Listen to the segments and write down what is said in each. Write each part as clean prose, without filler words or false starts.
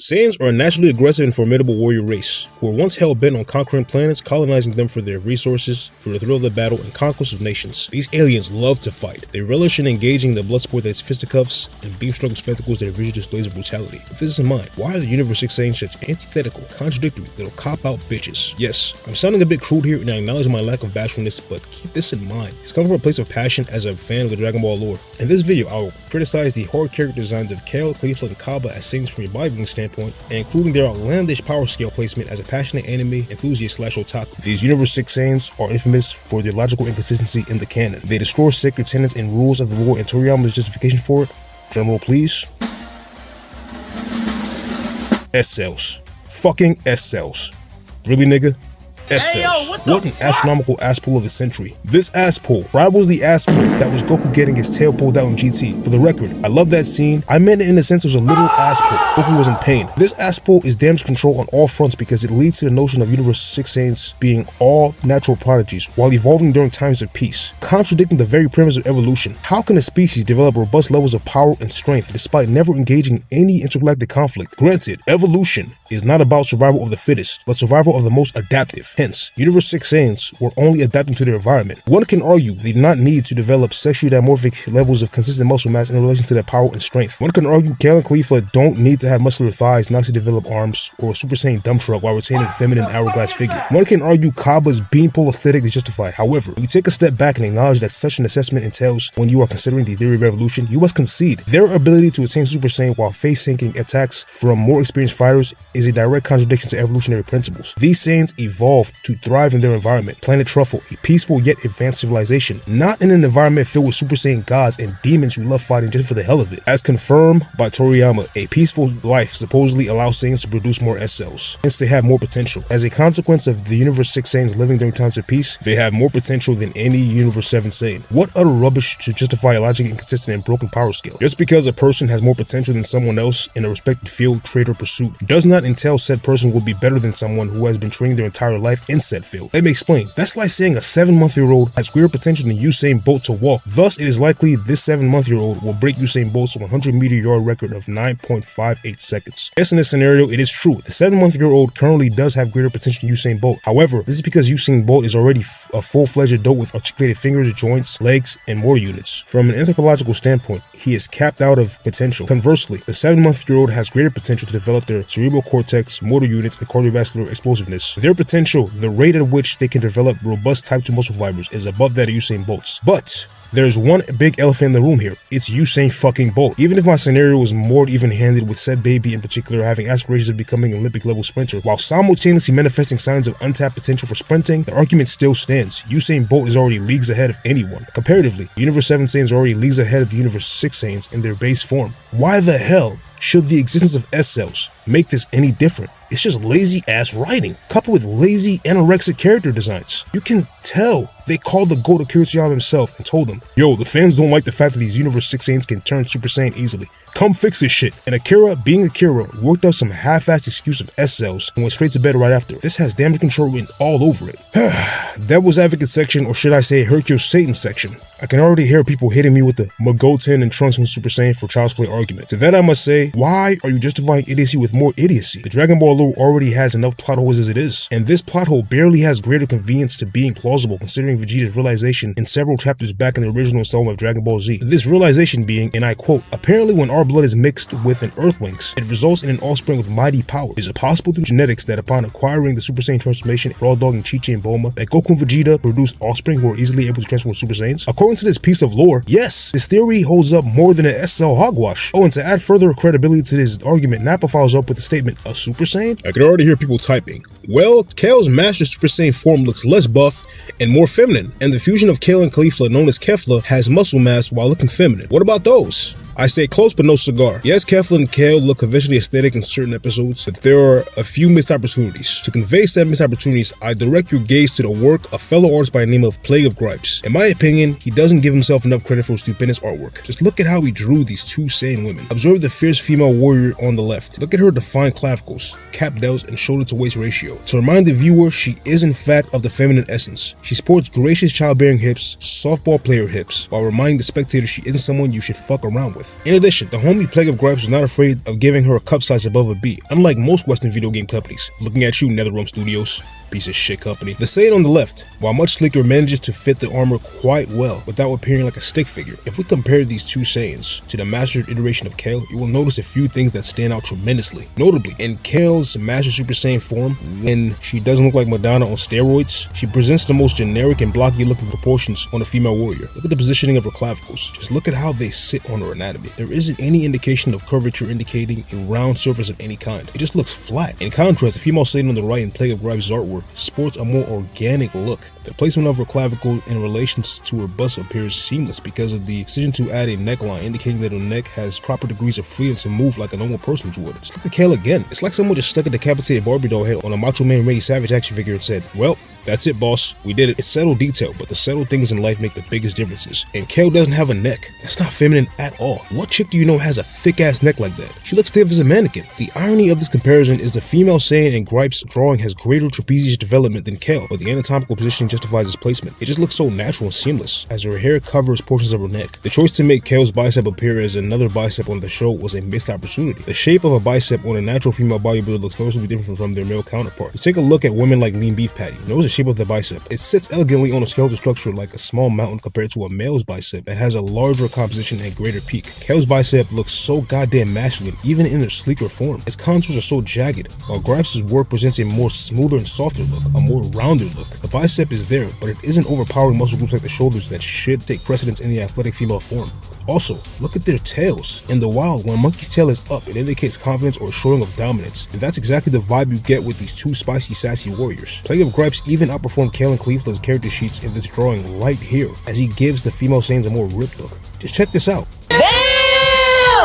Saiyans are a naturally aggressive and formidable warrior race, who were once hell-bent on conquering planets, colonizing them for their resources, for the thrill of the battle, and conquest of nations. These aliens love to fight. They relish in engaging in the blood sport that is fisticuffs, and beam struggle spectacles that are visual displays of brutality. With this in mind, why are the Universe Saiyans such antithetical, contradictory, little cop-out bitches? Yes, I'm sounding a bit crude here and I acknowledge my lack of bashfulness, but keep this in mind. It's coming from a place of passion as a fan of the Dragon Ball lore. In this video, I will criticize the horrid character designs of Kale, Caulifla and Cabba as Saiyans from a bodybuilding standpoint, and including their outlandish power scale placement as a passionate anime enthusiast / otaku. These Universe 6 Saiyans are infamous for their logical inconsistency in the canon. They destroy sacred tenets and rules of the lore, and Toriyama's justification for it, drumroll please, S-cells. Fucking S-cells. Really, nigga? S-cells. What an astronomical ass pull of the century. This ass pull rivals the ass pull that was Goku getting his tail pulled out in GT. For the record, I love that scene. I meant it in the sense it was a little ass pull. Goku was in pain. This ass pull is damage control on all fronts because it leads to the notion of Universe 6 Saiyans being all natural prodigies while evolving during times of peace, contradicting the very premise of evolution. How can a species develop robust levels of power and strength despite never engaging in any intergalactic conflict? Granted, evolution is not about survival of the fittest, but survival of the most adaptive. Hence, Universe 6 Saiyans were only adapting to their environment. One can argue they did not need to develop sexually dimorphic levels of consistent muscle mass in relation to their power and strength. One can argue Kale and Caulifla don't need to have muscular thighs not to develop arms, or a Super Saiyan dump truck while retaining a feminine hourglass figure. One can argue Cabba's beanpole aesthetic is justified. However, when you take a step back and acknowledge that such an assessment entails when you are considering the theory of evolution, you must concede their ability to attain Super Saiyan while face-sinking attacks from more experienced fighters is a direct contradiction to evolutionary principles. These Saiyans evolved to thrive in their environment, Planet Truffle, a peaceful yet advanced civilization, not in an environment filled with Super Saiyan gods and demons who love fighting just for the hell of it. As confirmed by Toriyama, a peaceful life supposedly allows Saiyans to produce more S-cells, hence they have more potential. As a consequence of the Universe 6 Saiyans living during times of peace, they have more potential than any Universe 7 Saiyan. What utter rubbish to justify a logically inconsistent and broken power scale. Just because a person has more potential than someone else in a respected field, trade, or pursuit does not entail said person will be better than someone who has been training their entire life in said field. Let me explain. That's like saying a 7-month-old has greater potential than Usain Bolt to walk. Thus, it is likely this 7-month-old will break Usain Bolt's 100-meter yard record of 9.58 seconds. Yes, in this scenario, it is true. The 7-month-old currently does have greater potential than Usain Bolt. However, this is because Usain Bolt is already a full-fledged adult with articulated fingers, joints, legs, and motor units. From an anthropological standpoint, he is capped out of potential. Conversely, the 7-month-old has greater potential to develop their cerebral cortex, motor units, and cardiovascular explosiveness. Their potential, the rate at which they can develop robust type 2 muscle fibers, is above that of Usain Bolt's. But there's one big elephant in the room here. It's Usain fucking Bolt. Even if my scenario was more even-handed with said baby in particular having aspirations of becoming an Olympic-level sprinter, while simultaneously manifesting signs of untapped potential for sprinting, the argument still stands. Usain Bolt is already leagues ahead of anyone. Comparatively, Universe 7 Saiyans are already leagues ahead of the Universe 6 Saiyans in their base form. Why the hell should the existence of S-cells make this any different? It's just lazy ass writing, coupled with lazy anorexic character designs. You can tell they called the GOAT Akira Toriyama himself and told him, yo, the fans don't like the fact that these Universe 6 Saiyans can turn Super Saiyan easily. Come fix this shit. And Akira, being Akira, worked up some half-assed excuse of S-cells and went straight to bed right after. This has damage control written all over it. Devil's Advocate section, or should I say Hercule Satan section. I can already hear people hitting me with the Magoten and Trunks from Super Saiyan for child's play argument. To that I must say, why are you justifying idiocy with more idiocy? The Dragon Ball lore already has enough plot holes as it is, and this plot hole barely has greater convenience to being plausible considering Vegeta's realization in several chapters back in the original installment of Dragon Ball Z. This realization being, and I quote, apparently when our blood is mixed with an Earthling's, it results in an offspring with mighty power. Is it possible through genetics that upon acquiring the Super Saiyan transformation in Raw Dog and Chi-Chi and Bulma, that Goku and Vegeta produce offspring who are easily able to transform Super Saiyans? According to this piece of lore, yes, this theory holds up more than an S-cell hogwash. Oh, and to add further credibility to this argument, Nappa follows up with the statement, a Super Saiyan? I can already hear people typing. Well, Kale's Master Super Saiyan form looks less buff and more feminine, and the fusion of Kale and Caulifla, known as Kefla, has muscle mass while looking feminine. What about those? I say close but no cigar. Yes, Caulifla and Kale look conventionally aesthetic in certain episodes, but there are a few missed opportunities. To convey said missed opportunities, I direct your gaze to the work of fellow artist by the name of Plague of Gripes. In my opinion, he doesn't give himself enough credit for his stupendous artwork. Just look at how he drew these two Saiyan women. Observe the fierce female warrior on the left. Look at her defined clavicles, cap delts, and shoulder to waist ratio. To remind the viewer, she is in fact of the feminine essence. She sports gracious childbearing hips, softball player hips, while reminding the spectator she isn't someone you should fuck around with. with. In addition, the homie Plague of Gripes was not afraid of giving her a cup size above a B, unlike most Western video game companies. Looking at you, NetherRealm Studios. Piece of shit company. The Saiyan on the left, while much sleeker, manages to fit the armor quite well without appearing like a stick figure. If we compare these two Saiyans to the mastered iteration of Kale, you will notice a few things that stand out tremendously. Notably, in Kale's Master Super Saiyan form, when she doesn't look like Madonna on steroids, she presents the most generic and blocky looking proportions on a female warrior. Look at the positioning of her clavicles. Just look at how they sit on her anatomy. There isn't any indication of curvature indicating a round surface of any kind. It just looks flat. In contrast, the female Saiyan on the right in Plague of Gripes' artwork sports a more organic look. The placement of her clavicle in relation to her bust appears seamless because of the decision to add a neckline, indicating that her neck has proper degrees of freedom to move like a normal person's would. Just look at Kale again. It's like someone just stuck a decapitated Barbie doll head on a Macho Man Randy Savage action figure and said, well, that's it, boss. We did it. It's subtle detail, but the subtle things in life make the biggest differences. And Kale doesn't have a neck. That's not feminine at all. What chick do you know has a thick-ass neck like that? She looks stiff as a mannequin. The irony of this comparison is the female Saiyan in Gripes' drawing has greater trapezius development than Kale, but the anatomical positioning justifies its placement. It just looks so natural and seamless, as her hair covers portions of her neck. The choice to make Kale's bicep appear as another bicep on the show was a missed opportunity. The shape of a bicep on a natural female bodybuilder looks noticeably different from their male counterparts. Take a look at women like Lean Beef Patty. Notice the shape of the bicep. It sits elegantly on a skeletal structure like a small mountain compared to a male's bicep that has a larger composition and greater peak. Kale's bicep looks so goddamn masculine, even in their sleeker form. Its contours are so jagged, while Gripes' work presents a more smoother and softer look, a more rounded look. The bicep is there, but it isn't overpowering muscle groups like the shoulders that should take precedence in the athletic female form. Also, look at their tails. In the wild, when a monkey's tail is up, it indicates confidence or a showing of dominance, and that's exactly the vibe you get with these two spicy, sassy warriors. Plague of Gripes even outperformed Kale and Caulifla's character sheets in this drawing right here, as he gives the female Saiyans a more ripped look. Just check this out.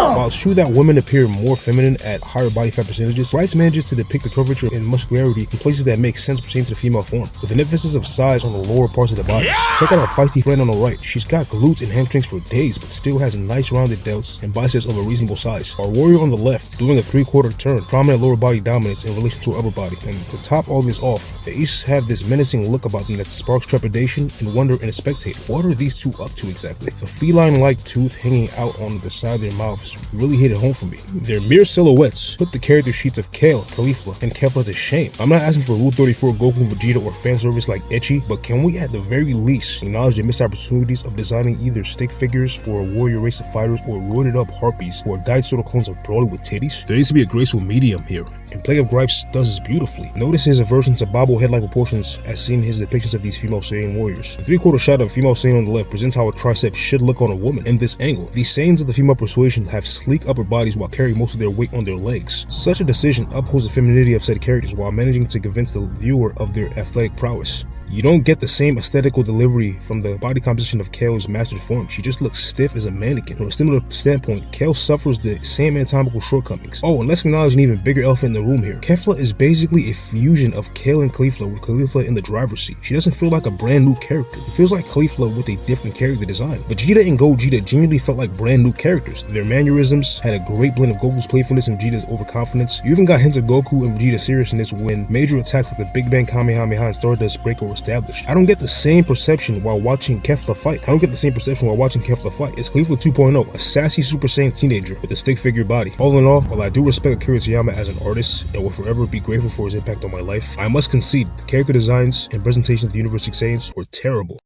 While it's true that women appear more feminine at higher body fat percentages, Gripes manages to depict the curvature and muscularity in places that make sense pertaining to the female form, with an emphasis of size on the lower parts of the bodies. Check out our feisty friend on the right. She's got glutes and hamstrings for days, but still has nice rounded delts and biceps of a reasonable size. Our warrior on the left, doing a 3/4 turn, prominent lower body dominance in relation to her upper body. And to top all this off, they each have this menacing look about them that sparks trepidation and wonder in a spectator. What are these two up to exactly? The feline-like tooth hanging out on the side of their mouths really hit it home for me. Their mere silhouettes put the character sheets of Kale, Caulifla, and Cabba to shame. I'm not asking for Rule 34 Goku and Vegeta or fan service like Ecchi, but can we at the very least acknowledge the missed opportunities of designing either stick figures for a warrior race of fighters or roided up harpies or diet soda clones of Broly with titties? There needs to be a graceful medium here, and Plague of Gripes does this beautifully. Notice his aversion to bobblehead-like proportions as seen in his depictions of these female Saiyan warriors. The 3/4 shot of female Saiyan on the left presents how a tricep should look on a woman. In this angle, these Saiyans of the female persuasion have sleek upper bodies while carrying most of their weight on their legs. Such a decision upholds the femininity of said characters while managing to convince the viewer of their athletic prowess. You don't get the same aesthetical delivery from the body composition of Kale's mastered form. She just looks stiff as a mannequin. From a similar standpoint, Kale suffers the same anatomical shortcomings. Oh, and let's acknowledge an even bigger elephant in the room here. Caulifla is basically a fusion of Kale and Caulifla, with Caulifla in the driver's seat. She doesn't feel like a brand new character. It feels like Caulifla with a different character design. Vegeta and Gogeta genuinely felt like brand new characters. Their mannerisms had a great blend of Goku's playfulness and Vegeta's overconfidence. You even got hints of Goku and Vegeta's seriousness when major attacks like the Big Bang Kamehameha and Stardust break were established. I don't get the same perception while watching Caulifla fight. It's Caulifla 2.0, a sassy Super Saiyan teenager with a stick figure body. All in all, while I do respect Akira Toriyama as an artist and will forever be grateful for his impact on my life, I must concede the character designs and presentation of the Universe Saiyans were terrible.